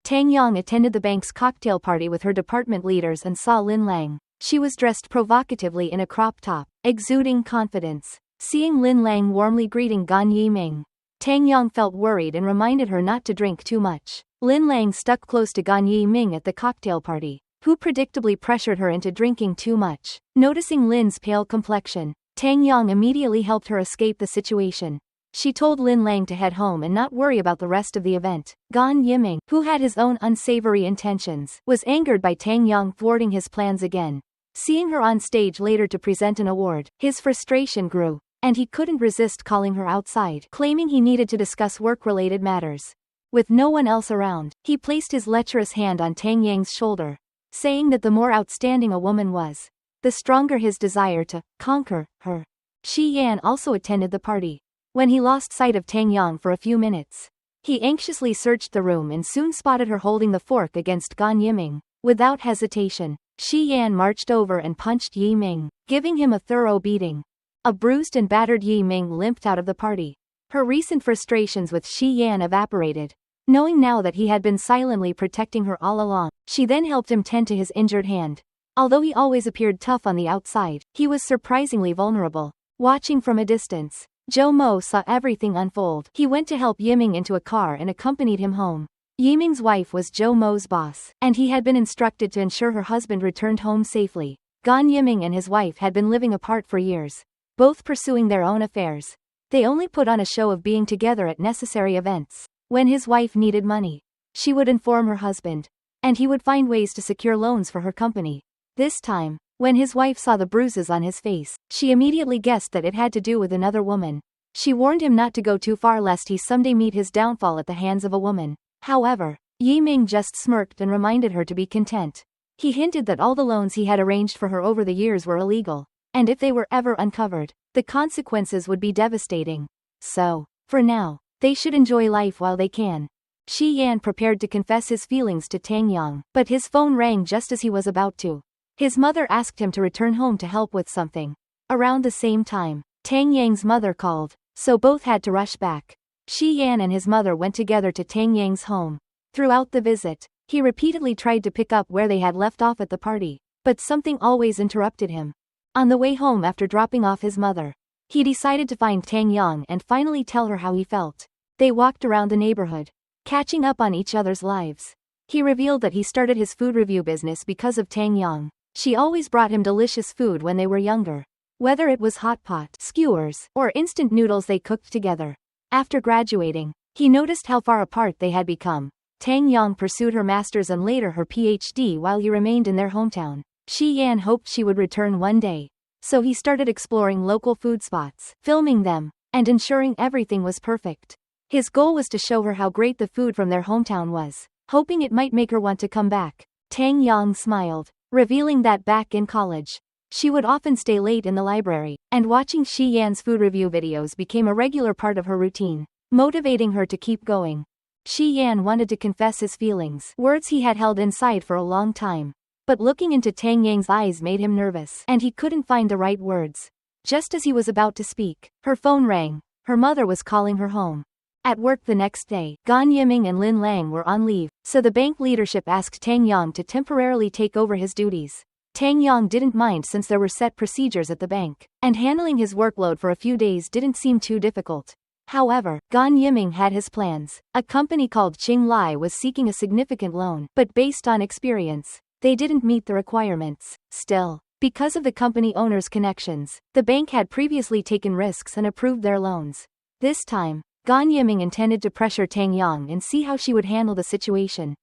Tang Yang attended the bank's cocktail party with her department leaders and saw Lin Lang. She was dressed provocatively in a crop top, exuding confidence. Seeing Lin Lang warmly greeting Gan Yiming, Tang Yang felt worried and reminded her not to drink too much. Lin Lang stuck close to Gan Yiming at the cocktail party, who predictably pressured her into drinking too much. Noticing Lin's pale complexion, Tang Yang immediately helped her escape the situation. She told Lin Lang to head home and not worry about the rest of the event. Gan Yiming, who had his own unsavory intentions, was angered by Tang Yang thwarting his plans again. Seeing her on stage later to present an award, his frustration grew, and he couldn't resist calling her outside, claiming he needed to discuss work-related matters. With no one else around, he placed his lecherous hand on Tang Yang's shoulder, saying that the more outstanding a woman was, the stronger his desire to conquer her. Shi Yan also attended the party. When he lost sight of Tang Yang for a few minutes, he anxiously searched the room and soon spotted her holding the fork against Gan Yiming. Without hesitation, Shi Yan marched over and punched Yiming, giving him a thorough beating. A bruised and battered Yiming limped out of the party. Her recent frustrations with Shi Yan evaporated. Knowing now that he had been silently protecting her all along, she then helped him tend to his injured hand. Although he always appeared tough on the outside, he was surprisingly vulnerable. Watching from a distance, Zhou Mo saw everything unfold. He went to help Yiming into a car and accompanied him home. Yiming's wife was Zhou Mo's boss, and he had been instructed to ensure her husband returned home safely. Gan Yiming and his wife had been living apart for years, both pursuing their own affairs. They only put on a show of being together at necessary events. When his wife needed money, she would inform her husband, and he would find ways to secure loans for her company. This time, when his wife saw the bruises on his face, she immediately guessed that it had to do with another woman. She warned him not to go too far lest he someday meet his downfall at the hands of a woman. However, Yiming just smirked and reminded her to be content. He hinted that all the loans he had arranged for her over the years were illegal, and if they were ever uncovered, the consequences would be devastating. So, for now, they should enjoy life while they can. Shi Yan prepared to confess his feelings to Tang Yang, but his phone rang just as he was about to. His mother asked him to return home to help with something. Around the same time, Tang Yang's mother called, so both had to rush back. Shi Yan and his mother went together to Tang Yang's home. Throughout the visit, he repeatedly tried to pick up where they had left off at the party, but something always interrupted him. On the way home after dropping off his mother, he decided to find Tang Yang and finally tell her how he felt. They walked around the neighborhood, catching up on each other's lives. He revealed that he started his food review business because of Tang Yang. She always brought him delicious food when they were younger, whether it was hot pot, skewers, or instant noodles they cooked together. After graduating, he noticed how far apart they had become. Tang Yang pursued her master's and later her PhD while he remained in their hometown. Shi Yan hoped she would return one day, so he started exploring local food spots, filming them, and ensuring everything was perfect. His goal was to show her how great the food from their hometown was, hoping it might make her want to come back. Tang Yang smiled, revealing that back in college, she would often stay late in the library, and watching Shi Yan's food review videos became a regular part of her routine, motivating her to keep going. Shi Yan wanted to confess his feelings, words he had held inside for a long time. But looking into Tang Yang's eyes made him nervous, and he couldn't find the right words. Just as he was about to speak, her phone rang. Her mother was calling her home. At work the next day, Gan Yiming and Lin Lang were on leave, so the bank leadership asked Tang Yang to temporarily take over his duties. Tang Yang didn't mind since there were set procedures at the bank, and handling his workload for a few days didn't seem too difficult. However, Gan Yiming had his plans. A company called Qing Lai was seeking a significant loan, but based on experience, they didn't meet the requirements. Still, because of the company owner's connections, the bank had previously taken risks and approved their loans. This time, Gan Yiming intended to pressure Tang Yang and see how she would handle the situation.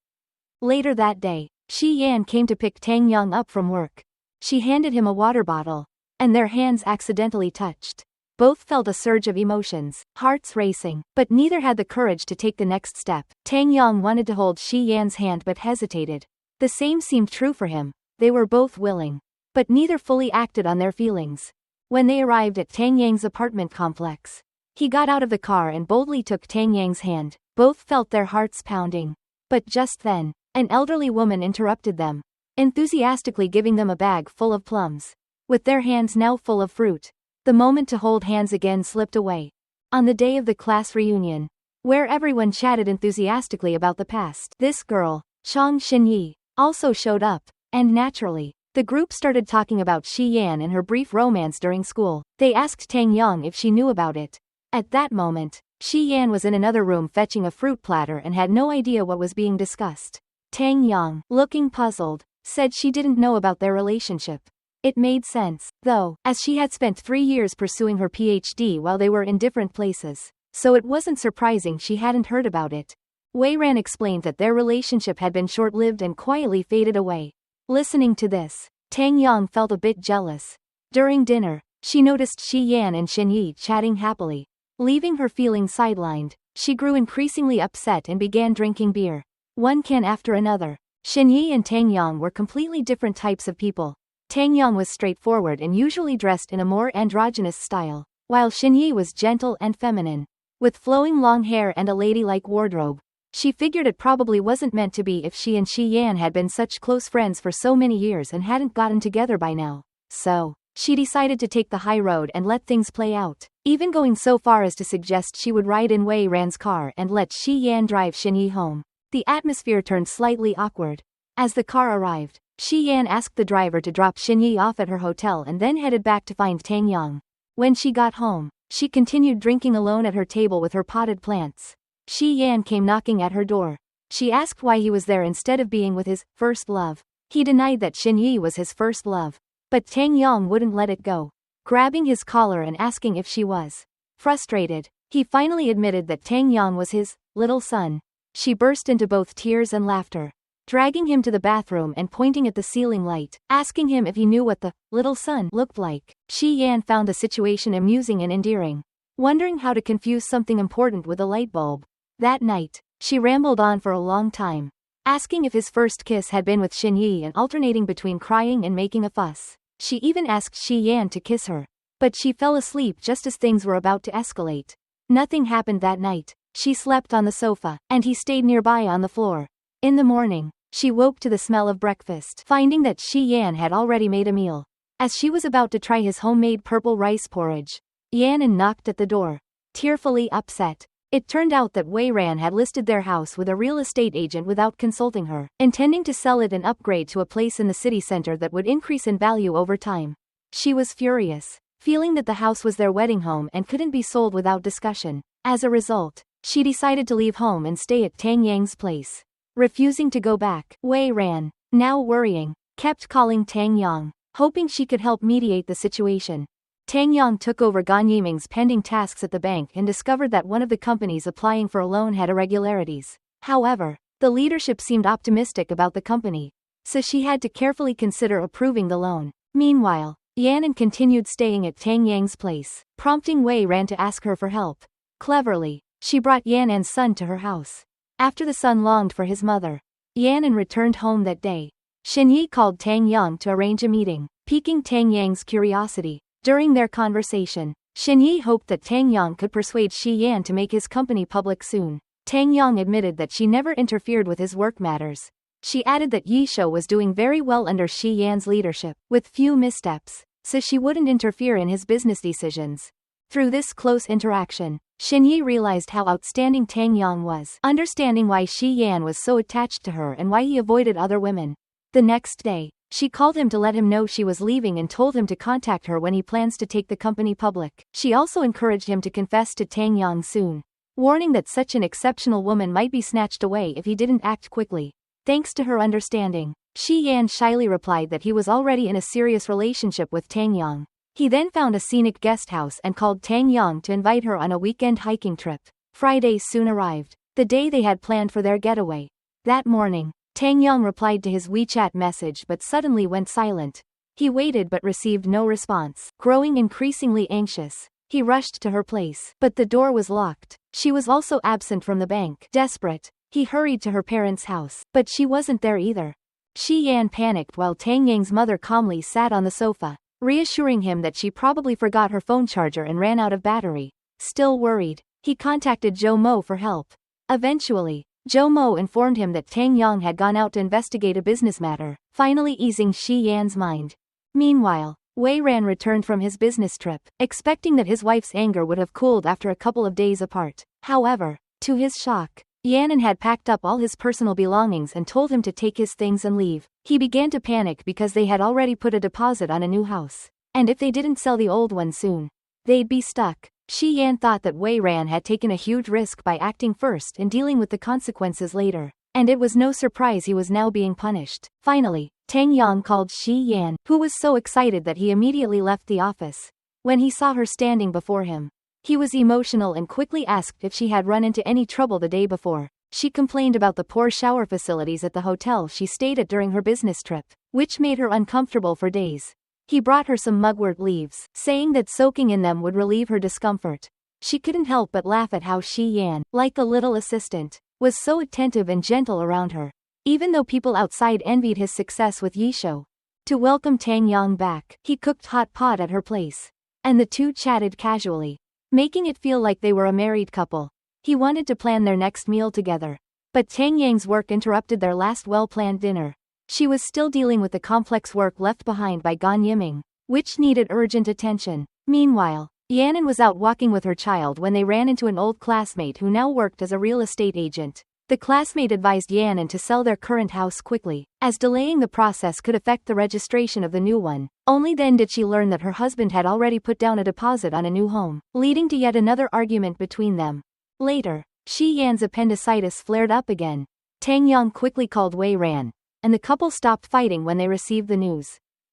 Later that day, Shi Yan came to pick Tang Yang up from work. She handed him a water bottle, and their hands accidentally touched. Both felt a surge of emotions, hearts racing, but neither had the courage to take the next step. Tang Yang wanted to hold Shi Yan's hand but hesitated. The same seemed true for him. They were both willing, but neither fully acted on their feelings. When they arrived at Tang Yang's apartment complex, he got out of the car and boldly took Tang Yang's hand. Both felt their hearts pounding. But just then, an elderly woman interrupted them, enthusiastically giving them a bag full of plums. With their hands now full of fruit, the moment to hold hands again slipped away. On the day of the class reunion, where everyone chatted enthusiastically about the past. This girl, Chang Xinyi, also showed up, and naturally, the group started talking about Shi Yan and her brief romance during school. They asked Tang Yang if she knew about it. At that moment, Shi Yan was in another room fetching a fruit platter and had no idea what was being discussed. Tang Yang, looking puzzled, said she didn't know about their relationship. It made sense, though, as she had spent 3 years pursuing her PhD while they were in different places, so it wasn't surprising she hadn't heard about it. Wei Ran explained that their relationship had been short-lived and quietly faded away. Listening to this, Tang Yang felt a bit jealous. During dinner, she noticed Shi Yan and Xinyi chatting happily. Leaving her feeling sidelined, she grew increasingly upset and began drinking beer. One can after another. Xinyi and Tang Yang were completely different types of people. Tang Yang was straightforward and usually dressed in a more androgynous style, while Xinyi was gentle and feminine, with flowing long hair and a ladylike wardrobe. She figured it probably wasn't meant to be if she and Shi Yan had been such close friends for so many years and hadn't gotten together by now. So, she decided to take the high road and let things play out, even going so far as to suggest she would ride in Wei Ran's car and let Shi Yan drive Xinyi home. The atmosphere turned slightly awkward. As the car arrived, Shi Yan asked the driver to drop Xinyi off at her hotel and then headed back to find Tang Yang. When she got home, she continued drinking alone at her table with her potted plants. Shi Yan came knocking at her door. She asked why he was there instead of being with his first love. He denied that Xinyi was his first love, but Tang Yang wouldn't let it go, grabbing his collar and asking if she was. Frustrated, he finally admitted that Tang Yang was his little son. She burst into both tears and laughter, dragging him to the bathroom and pointing at the ceiling light, asking him if he knew what the little son looked like. Shi Yan found the situation amusing and endearing, wondering how to confuse something important with a light bulb. That night, she rambled on for a long time, asking if his first kiss had been with Xinyi and alternating between crying and making a fuss. She even asked Shi Yan to kiss her, but she fell asleep just as things were about to escalate. Nothing happened that night. She slept on the sofa, and he stayed nearby on the floor. In the morning, she woke to the smell of breakfast, finding that Shi Yan had already made a meal. As she was about to try his homemade purple rice porridge, Yan knocked at the door, tearfully upset. It turned out that Wei Ran had listed their house with a real estate agent without consulting her, intending to sell it and upgrade to a place in the city center that would increase in value over time. She was furious, feeling that the house was their wedding home and couldn't be sold without discussion. As a result, she decided to leave home and stay at Tang Yang's place. Refusing to go back, Wei Ran, now worrying, kept calling Tang Yang, hoping she could help mediate the situation. Tang Yang took over Gan Yiming's pending tasks at the bank and discovered that one of the companies applying for a loan had irregularities. However, the leadership seemed optimistic about the company, so she had to carefully consider approving the loan. Meanwhile, Yan continued staying at Tang Yang's place, prompting Wei Ran to ask her for help. Cleverly, she brought Yan's son to her house. After the son longed for his mother, Yan returned home that day. Xinyi called Tang Yang to arrange a meeting, piquing Tang Yang's curiosity. During their conversation, Xinyi hoped that Tang Yang could persuade Shi Yan to make his company public soon. Tang Yang admitted that she never interfered with his work matters. She added that Yishou was doing very well under Shi Yan's leadership, with few missteps, so she wouldn't interfere in his business decisions. Through this close interaction, Xinyi realized how outstanding Tang Yang was, understanding why Shi Yan was so attached to her and why he avoided other women. The next day, she called him to let him know she was leaving and told him to contact her when he plans to take the company public. She also encouraged him to confess to Tang Yang soon, warning that such an exceptional woman might be snatched away if he didn't act quickly. Thanks to her understanding, Shi Yan shyly replied that he was already in a serious relationship with Tang Yang. He then found a scenic guest house and called Tang Yang to invite her on a weekend hiking trip. Friday soon arrived, the day they had planned for their getaway. That morning, Tang Yang replied to his WeChat message but suddenly went silent. He waited but received no response. Growing increasingly anxious, he rushed to her place, but the door was locked. She was also absent from the bank. Desperate, he hurried to her parents' house, but she wasn't there either. Shi Yan panicked while Tang Yang's mother calmly sat on the sofa, reassuring him that she probably forgot her phone charger and ran out of battery. Still worried, he contacted Zhou Mo for help. Eventually, Zhou Mo informed him that Tang Yang had gone out to investigate a business matter, finally easing Shi Yan's mind. Meanwhile, Wei Ran returned from his business trip, expecting that his wife's anger would have cooled after a couple of days apart. However, To his shock, Yanan had packed up all his personal belongings and told him to take his things and leave. He began to panic because they had already put a deposit on a new house, and if they didn't sell the old one soon, they'd be stuck. Shi Yan thought that Wei Ran had taken a huge risk by acting first and dealing with the consequences later, and it was no surprise he was now being punished. Finally, Tang Yang called Shi Yan, who was so excited that he immediately left the office. When he saw her standing before him, he was emotional and quickly asked if she had run into any trouble the day before. She complained about the poor shower facilities at the hotel she stayed at during her business trip, which made her uncomfortable for days. He brought her some mugwort leaves, saying that soaking in them would relieve her discomfort. She couldn't help but laugh at how Shi Yan, like a little assistant, was so attentive and gentle around her, even though people outside envied his success with Yishou. To welcome Tang Yang back, he cooked hot pot at her place, and the two chatted casually, making it feel like they were a married couple. He wanted to plan their next meal together, but Tang Yang's work interrupted their last well-planned dinner. She was still dealing with the complex work left behind by Gan Yiming, which needed urgent attention. Meanwhile, Yanan was out walking with her child when they ran into an old classmate who now worked as a real estate agent. The classmate advised Yanan to sell their current house quickly, as delaying the process could affect the registration of the new one. Only then did she learn that her husband had already put down a deposit on a new home, leading to yet another argument between them. Later, Shi Yan's appendicitis flared up again. Tang Yang quickly called Wei Ran, and the couple stopped fighting when they received the news.